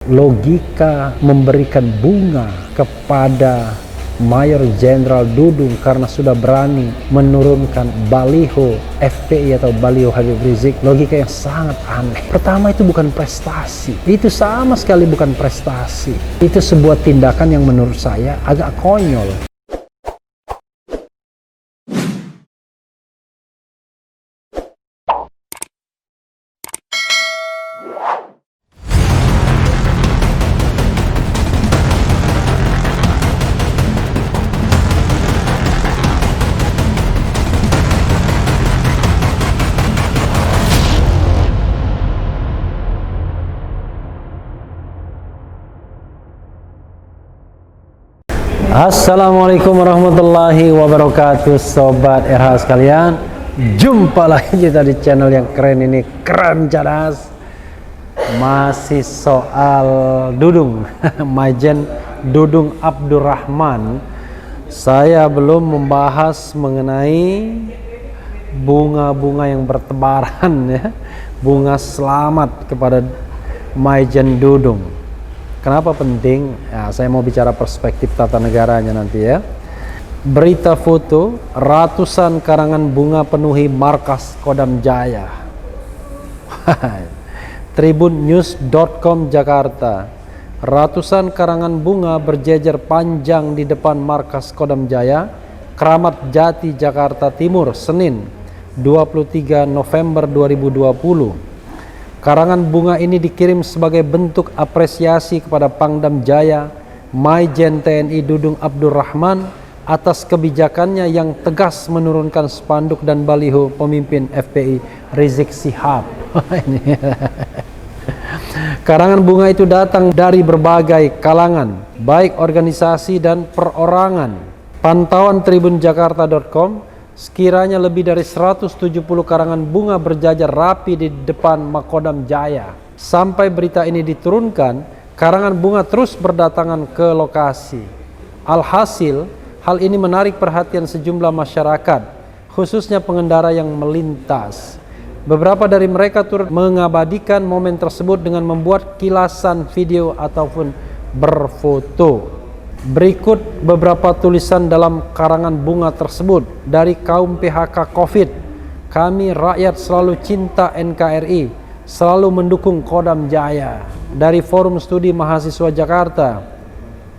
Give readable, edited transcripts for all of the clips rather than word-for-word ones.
logika memberikan bunga kepada Mayor Jenderal Dudung karena sudah berani menurunkan baliho FPI atau baliho Habib Rizik, logika yang sangat aneh. Pertama, itu bukan prestasi, itu sama sekali bukan prestasi, itu sebuah tindakan yang menurut saya agak konyol. Assalamualaikum warahmatullahi wabarakatuh, Sobat RH sekalian. Jumpa lagi kita di channel yang keren ini, keren cadas. Masih soal Dudung, Majen Dudung Abdurrahman. Saya belum membahas mengenai bunga-bunga yang bertebaran ya, bunga selamat kepada Majen Dudung. Kenapa penting? Ya, saya mau bicara perspektif tata negaranya nanti ya. Berita foto, ratusan karangan bunga penuhi markas Kodam Jaya. Tribunnews.com Jakarta. Ratusan karangan bunga berjejer panjang di depan markas Kodam Jaya, Kramat Jati, Jakarta Timur, Senin 23 November 2020. Karangan bunga ini dikirim sebagai bentuk apresiasi kepada Pangdam Jaya Majen TNI Dudung Abdurrahman atas kebijakannya yang tegas menurunkan spanduk dan baliho pemimpin FPI Rizik Syihab. Karangan bunga itu datang dari berbagai kalangan, baik organisasi dan perorangan. Pantauan tribunjakarta.com, sekiranya lebih dari 170 karangan bunga berjajar rapi di depan Makodam Jaya. Sampai berita ini diturunkan, karangan bunga terus berdatangan ke lokasi. Alhasil, hal ini menarik perhatian sejumlah masyarakat, khususnya pengendara yang melintas. Beberapa dari mereka turut mengabadikan momen tersebut dengan membuat kilasan video ataupun berfoto. Berikut beberapa tulisan dalam karangan bunga tersebut dari kaum PHK Covid. Kami rakyat selalu cinta NKRI, selalu mendukung Kodam Jaya. Dari Forum Studi Mahasiswa Jakarta,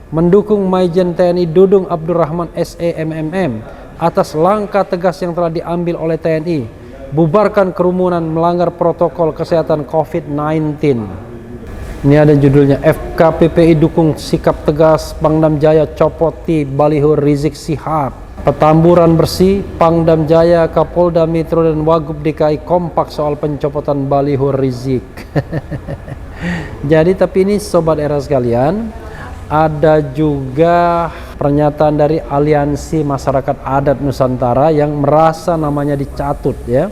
mendukung Majen TNI Dudung Abdurrahman SEMMM atas langkah tegas yang telah diambil oleh TNI, bubarkan kerumunan melanggar protokol kesehatan COVID-19. Ini ada judulnya, FKPPI dukung sikap tegas Pangdam Jaya copoti baliho Rizik Syihab. Petamburan bersih, Pangdam Jaya, Kapolda Metro dan Wagub DKI kompak soal pencopotan baliho Rizik. Jadi tapi ini Sobat Era sekalian, ada juga pernyataan dari Aliansi Masyarakat Adat Nusantara yang merasa namanya dicatut ya.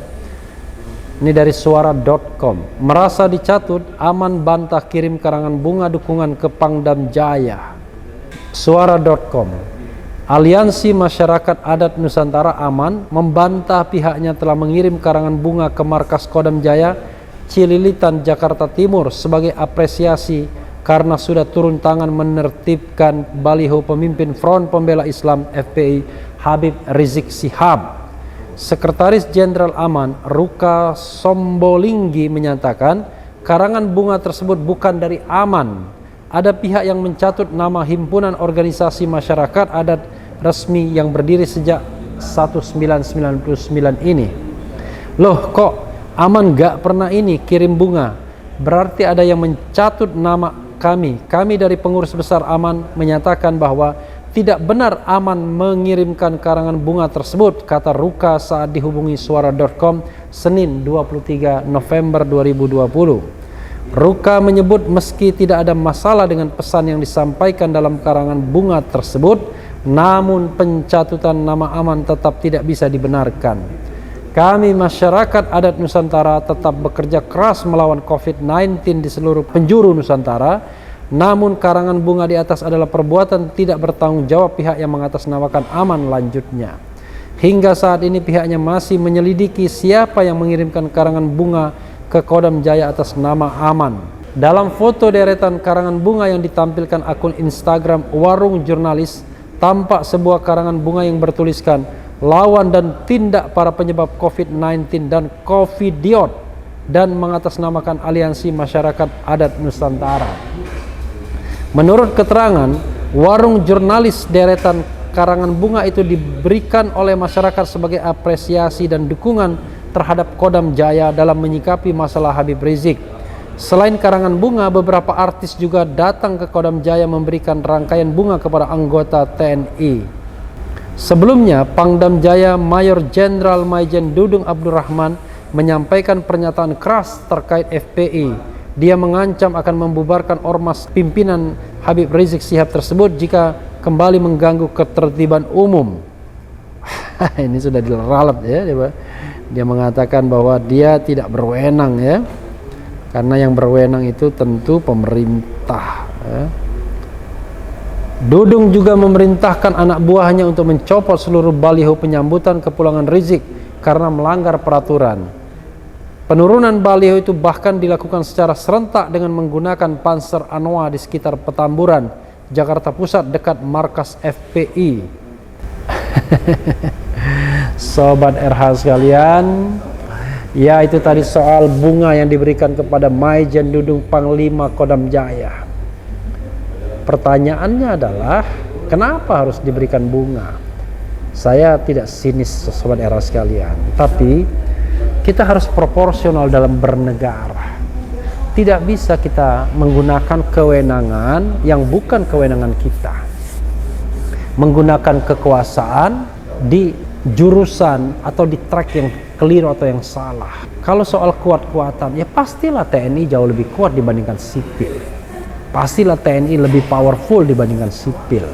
Ini dari suara.com. Merasa dicatut, Aman bantah kirim karangan bunga dukungan ke Pangdam Jaya. Suara.com. Aliansi Masyarakat Adat Nusantara Aman membantah pihaknya telah mengirim karangan bunga ke markas Kodam Jaya Cililitan, Jakarta Timur sebagai apresiasi karena sudah turun tangan menertibkan baliho pemimpin Front Pembela Islam FPI Habib Rizik Syihab. Sekretaris Jenderal Aman, Ruka Sombolinggi menyatakan karangan bunga tersebut bukan dari Aman. Ada pihak yang mencatut nama himpunan organisasi masyarakat adat resmi yang berdiri sejak 1999 ini. Loh, kok Aman gak pernah ini kirim bunga? Berarti ada yang mencatut nama kami. Kami dari pengurus besar Aman menyatakan bahwa tidak benar Aman mengirimkan karangan bunga tersebut, kata Ruka saat dihubungi suara.com Senin 23 November 2020. Ruka menyebut meski tidak ada masalah dengan pesan yang disampaikan dalam karangan bunga tersebut, namun pencatutan nama Aman tetap tidak bisa dibenarkan. Kami masyarakat adat Nusantara tetap bekerja keras melawan COVID-19 di seluruh penjuru Nusantara. Namun karangan bunga di atas adalah perbuatan tidak bertanggung jawab pihak yang mengatasnamakan Aman, lanjutnya. Hingga saat ini pihaknya masih menyelidiki siapa yang mengirimkan karangan bunga ke Kodam Jaya atas nama Aman. Dalam foto deretan karangan bunga yang ditampilkan akun Instagram Warung Jurnalis, tampak sebuah karangan bunga yang bertuliskan lawan dan tindak para penyebab COVID-19 dan Covidiot, dan mengatasnamakan Aliansi Masyarakat Adat Nusantara. Menurut keterangan Warung Jurnalis, deretan karangan bunga itu diberikan oleh masyarakat sebagai apresiasi dan dukungan terhadap Kodam Jaya dalam menyikapi masalah Habib Rizik. Selain karangan bunga, beberapa artis juga datang ke Kodam Jaya memberikan rangkaian bunga kepada anggota TNI. Sebelumnya, Pangdam Jaya Mayor Jenderal Maijen Dudung Abdurrahman menyampaikan pernyataan keras terkait FPI. Dia mengancam akan membubarkan ormas pimpinan Habib Rizik Syihab tersebut jika kembali mengganggu ketertiban umum. Ini sudah diralat ya. Dia mengatakan bahwa dia tidak berwenang ya. Karena yang berwenang itu tentu pemerintah ya. Dudung juga memerintahkan anak buahnya untuk mencopot seluruh baliho penyambutan kepulangan Rizik karena melanggar peraturan. Penurunan baliho itu bahkan dilakukan secara serentak dengan menggunakan Panzer Anoa di sekitar Petamburan, Jakarta Pusat, dekat markas FPI. Sobat RH sekalian, ya itu tadi soal bunga yang diberikan kepada Maijen Dudung Panglima Kodam Jaya. Pertanyaannya adalah, kenapa harus diberikan bunga? Saya tidak sinis Sobat RH sekalian, tapi kita harus proporsional dalam bernegara. Tidak bisa kita menggunakan kewenangan yang bukan kewenangan kita, menggunakan kekuasaan di jurusan atau di track yang keliru atau yang salah. Kalau soal kuat-kuatan, ya pastilah TNI jauh lebih kuat dibandingkan sipil. Pastilah TNI lebih powerful dibandingkan sipil.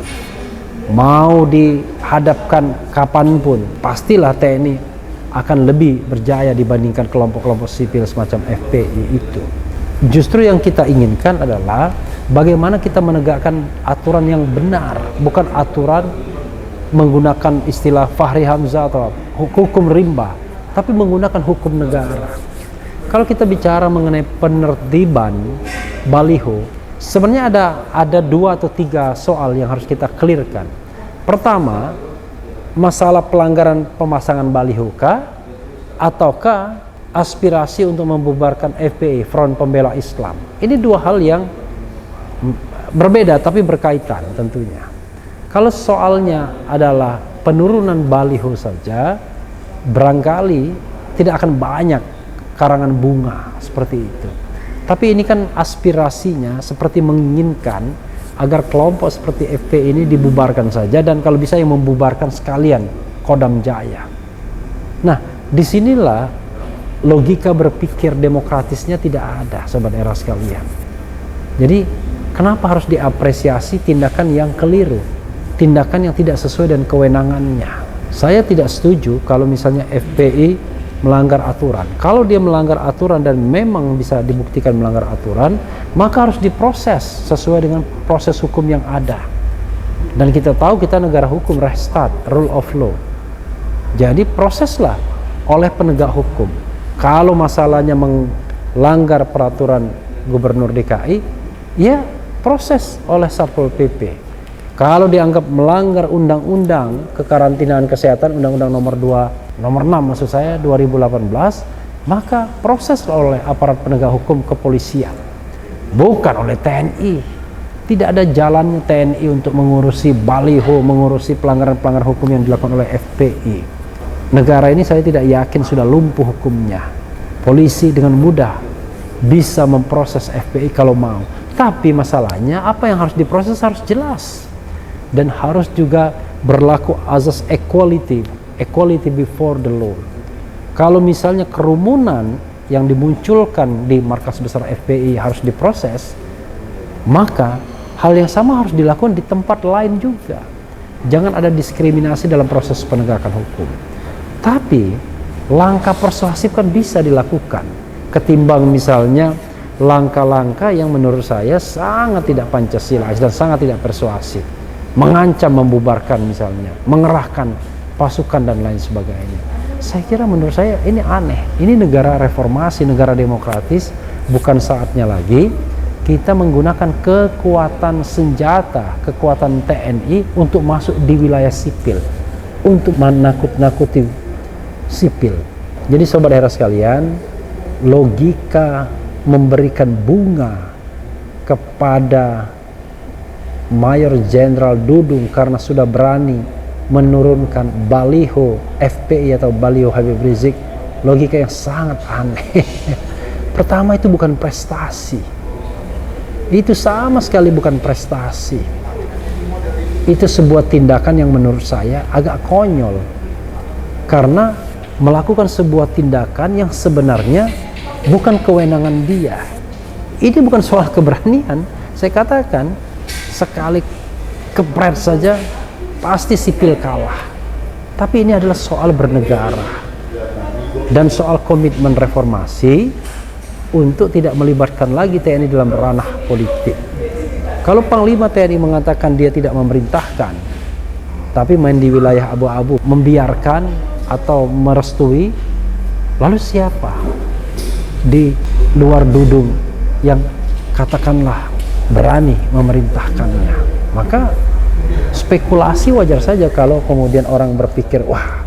Mau dihadapkan kapanpun, pastilah TNI akan lebih berjaya dibandingkan kelompok-kelompok sipil semacam FPI itu. Justru yang kita inginkan adalah bagaimana kita menegakkan aturan yang benar, bukan aturan menggunakan istilah Fahri Hamzah atau hukum rimba, tapi menggunakan hukum negara. Kalau kita bicara mengenai penertiban baliho, sebenarnya ada 2 atau 3 soal yang harus kita clearkan. Pertama, masalah pelanggaran pemasangan baliho kah, ataukah aspirasi untuk membubarkan FPI, Front Pembela Islam? Ini 2 hal yang berbeda tapi berkaitan tentunya. Kalau soalnya adalah penurunan baliho saja, barangkali tidak akan banyak karangan bunga seperti itu. Tapi ini kan aspirasinya seperti menginginkan agar kelompok seperti FPI ini dibubarkan saja, dan kalau bisa yang membubarkan sekalian Kodam Jaya. Nah, disinilah logika berpikir demokratisnya tidak ada, Sobat RH sekalian. Jadi, kenapa harus diapresiasi tindakan yang keliru, tindakan yang tidak sesuai dengan kewenangannya? Saya tidak setuju kalau misalnya FPI melanggar aturan. Kalau dia melanggar aturan dan memang bisa dibuktikan melanggar aturan, maka harus diproses sesuai dengan proses hukum yang ada. Dan kita tahu kita negara hukum, Rechtsstaat, rule of law. Jadi proseslah oleh penegak hukum. Kalau masalahnya melanggar peraturan Gubernur DKI, ya proses oleh Satpol PP. Kalau dianggap melanggar undang-undang kekarantinaan kesehatan, undang-undang nomor 6 maksud saya 2018, maka proses oleh aparat penegak hukum kepolisian, bukan oleh TNI. Tidak ada jalannya TNI untuk mengurusi baliho, mengurusi pelanggaran-pelanggaran hukum yang dilakukan oleh FPI. Negara ini saya tidak yakin sudah lumpuh hukumnya. Polisi dengan mudah bisa memproses FPI kalau mau. Tapi masalahnya apa yang harus diproses harus jelas. Dan harus juga berlaku azas equality before the law. Kalau misalnya kerumunan yang dimunculkan di markas besar FPI harus diproses, maka hal yang sama harus dilakukan di tempat lain juga. Jangan ada diskriminasi dalam proses penegakan hukum. Tapi langkah persuasif kan bisa dilakukan, ketimbang misalnya langkah-langkah yang menurut saya sangat tidak Pancasila dan sangat tidak persuasif. Mengancam membubarkan misalnya, mengerahkan pasukan dan lain sebagainya. Saya kira menurut saya ini aneh. Ini negara reformasi, negara demokratis, bukan saatnya lagi kita menggunakan kekuatan senjata, kekuatan TNI untuk masuk di wilayah sipil, untuk menakut-nakuti sipil. Jadi sobat hera sekalian, logika memberikan bunga kepada Mayor Jenderal Dudung karena sudah berani menurunkan baliho FPI atau baliho Habib Rizik, logika yang sangat aneh. Pertama, itu bukan prestasi. Itu sama sekali bukan prestasi. Itu sebuah tindakan yang menurut saya agak konyol. Karena melakukan sebuah tindakan yang sebenarnya bukan kewenangan dia. Ini bukan soal keberanian. Saya katakan, sekali kepret saja pasti sipil kalah. Tapi ini adalah soal bernegara dan soal komitmen reformasi untuk tidak melibatkan lagi TNI dalam ranah politik. Kalau Panglima TNI mengatakan dia tidak memerintahkan, tapi main di wilayah abu-abu, membiarkan atau merestui, lalu siapa di luar Dudung yang katakanlah berani memerintahkannya? Maka spekulasi wajar saja kalau kemudian orang berpikir, wah,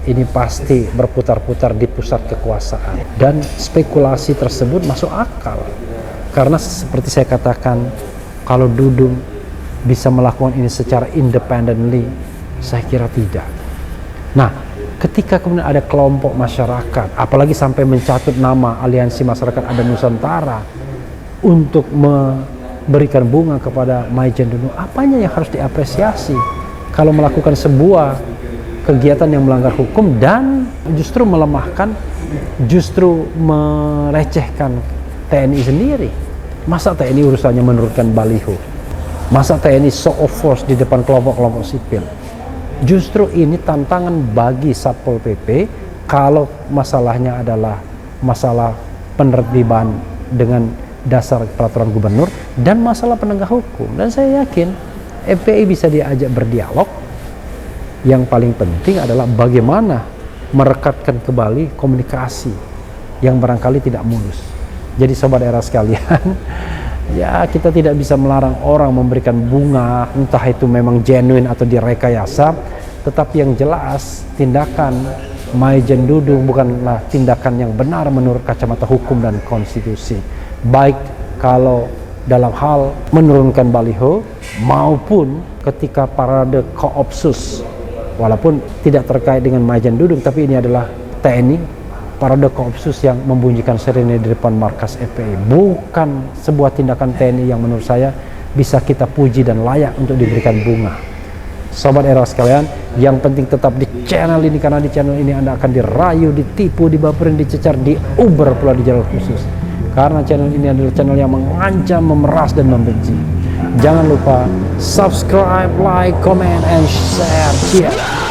ini pasti berputar-putar di pusat kekuasaan. Dan spekulasi tersebut masuk akal. Karena seperti saya katakan, kalau Dudung bisa melakukan ini secara independently, saya kira tidak. Nah, ketika kemudian ada kelompok masyarakat, apalagi sampai mencatut nama Aliansi Masyarakat Adat Nusantara untuk memberikan bunga kepada Maijen Dudung, apanya yang harus diapresiasi kalau melakukan sebuah kegiatan yang melanggar hukum dan justru melemahkan, justru merecehkan TNI sendiri? Masa TNI urusannya menurunkan baliho? Masa TNI show of force di depan kelompok-kelompok sipil? Justru ini tantangan bagi Satpol PP kalau masalahnya adalah masalah penertiban dengan dasar peraturan gubernur dan masalah penegak hukum. Dan saya yakin FPI bisa diajak berdialog. Yang paling penting adalah bagaimana merekatkan kembali komunikasi yang barangkali tidak mulus. Jadi sobat era sekalian, ya kita tidak bisa melarang orang memberikan bunga, entah itu memang genuine atau direkayasa, tetapi yang jelas tindakan Maijen Dudung bukanlah tindakan yang benar menurut kacamata hukum dan konstitusi. Baik kalau dalam hal menurunkan baliho maupun ketika parade Koopsus, walaupun tidak terkait dengan Maijen Dudung, tapi ini adalah TNI, parade Koopsus yang membunyikan sirene di depan markas FPI. Bukan sebuah tindakan TNI yang menurut saya bisa kita puji dan layak untuk diberikan bunga. Sobat era sekalian, yang penting tetap di channel ini, karena di channel ini Anda akan dirayu, ditipu, dibaperin, dicecar, diuber pula di jalur khusus. Karena channel ini adalah channel yang mengancam, memeras, dan membenci. Jangan lupa subscribe, like, comment, and share. Cheers.